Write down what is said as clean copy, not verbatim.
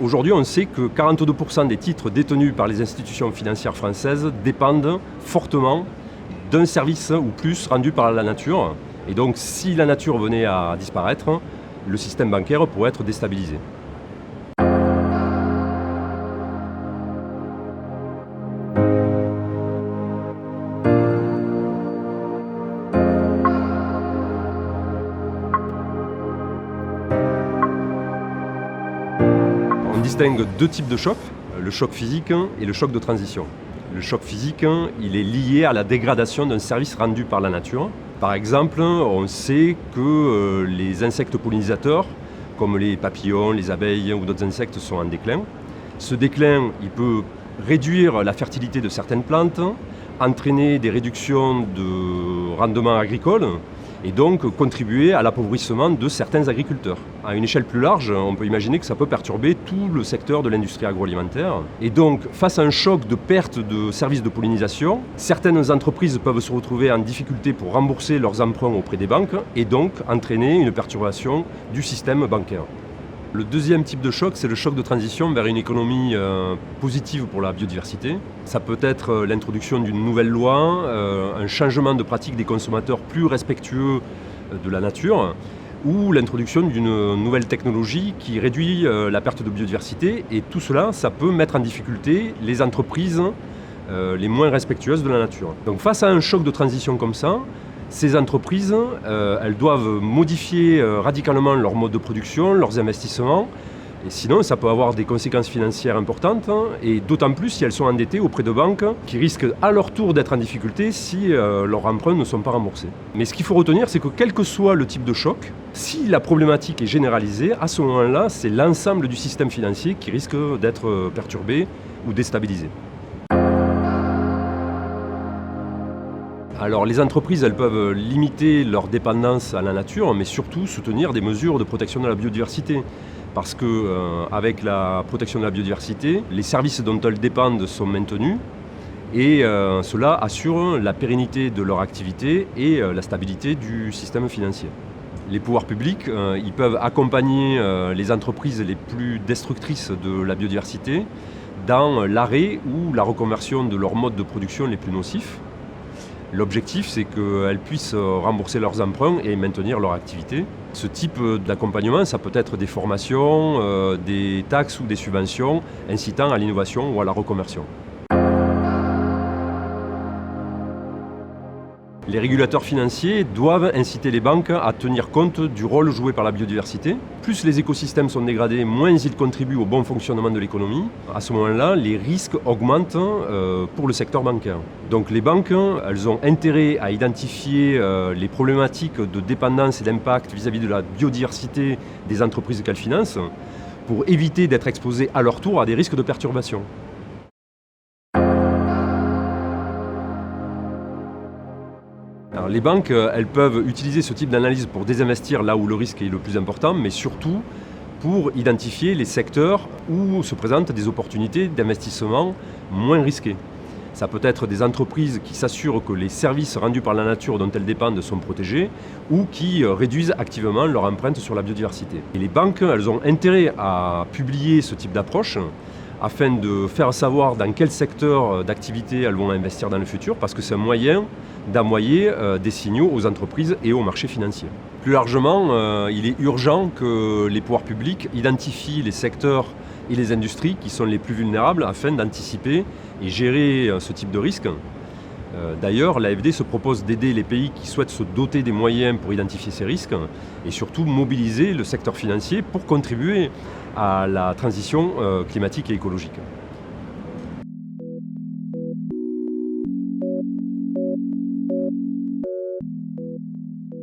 Aujourd'hui, on sait que 42% des titres détenus par les institutions financières françaises dépendent fortement d'un service ou plus rendu par la nature. Et donc, si la nature venait à disparaître, le système bancaire pourrait être déstabilisé. On distingue deux types de chocs, le choc physique et le choc de transition. Le choc physique, il est lié à la dégradation d'un service rendu par la nature. Par exemple, on sait que les insectes pollinisateurs, comme les papillons, les abeilles ou d'autres insectes, sont en déclin. Ce déclin, il peut réduire la fertilité de certaines plantes, entraîner des réductions de rendement agricole et donc contribuer à l'appauvrissement de certains agriculteurs. À une échelle plus large, on peut imaginer que ça peut perturber tout le secteur de l'industrie agroalimentaire. Et donc, face à un choc de perte de services de pollinisation, certaines entreprises peuvent se retrouver en difficulté pour rembourser leurs emprunts auprès des banques et donc entraîner une perturbation du système bancaire. Le deuxième type de choc, c'est le choc de transition vers une économie positive pour la biodiversité. Ça peut être l'introduction d'une nouvelle loi, un changement de pratique des consommateurs plus respectueux de la nature, ou l'introduction d'une nouvelle technologie qui réduit la perte de biodiversité. Et tout cela, ça peut mettre en difficulté les entreprises les moins respectueuses de la nature. Donc face à un choc de transition comme ça, ces entreprises, elles doivent modifier radicalement leur mode de production, leurs investissements, et sinon ça peut avoir des conséquences financières importantes, et d'autant plus si elles sont endettées auprès de banques qui risquent à leur tour d'être en difficulté si leurs emprunts ne sont pas remboursés. Mais ce qu'il faut retenir, c'est que quel que soit le type de choc, si la problématique est généralisée, à ce moment-là, c'est l'ensemble du système financier qui risque d'être perturbé ou déstabilisé. Alors les entreprises, elles peuvent limiter leur dépendance à la nature, mais surtout soutenir des mesures de protection de la biodiversité. Parce qu'avec la protection de la biodiversité, les services dont elles dépendent sont maintenus et cela assure la pérennité de leur activité et la stabilité du système financier. Les pouvoirs publics, ils peuvent accompagner les entreprises les plus destructrices de la biodiversité dans l'arrêt ou la reconversion de leurs modes de production les plus nocifs. L'objectif, c'est qu'elles puissent rembourser leurs emprunts et maintenir leur activité. Ce type d'accompagnement, ça peut être des formations, des taxes ou des subventions incitant à l'innovation ou à la reconversion. Les régulateurs financiers doivent inciter les banques à tenir compte du rôle joué par la biodiversité. Plus les écosystèmes sont dégradés, moins ils contribuent au bon fonctionnement de l'économie. À ce moment-là, les risques augmentent pour le secteur bancaire. Donc les banques, elles ont intérêt à identifier les problématiques de dépendance et d'impact vis-à-vis de la biodiversité des entreprises qu'elles financent pour éviter d'être exposées à leur tour à des risques de perturbation. Alors, les banques, elles peuvent utiliser ce type d'analyse pour désinvestir là où le risque est le plus important, mais surtout pour identifier les secteurs où se présentent des opportunités d'investissement moins risquées. Ça peut être des entreprises qui s'assurent que les services rendus par la nature dont elles dépendent sont protégés ou qui réduisent activement leur empreinte sur la biodiversité. Et les banques, elles ont intérêt à publier ce type d'approche afin de faire savoir dans quel secteur d'activité elles vont investir dans le futur, parce que c'est un moyen d'envoyer des signaux aux entreprises et aux marchés financiers. Plus largement, il est urgent que les pouvoirs publics identifient les secteurs et les industries qui sont les plus vulnérables afin d'anticiper et gérer ce type de risque. D'ailleurs, l'AFD se propose d'aider les pays qui souhaitent se doter des moyens pour identifier ces risques et surtout mobiliser le secteur financier pour contribuer à la transition climatique et écologique.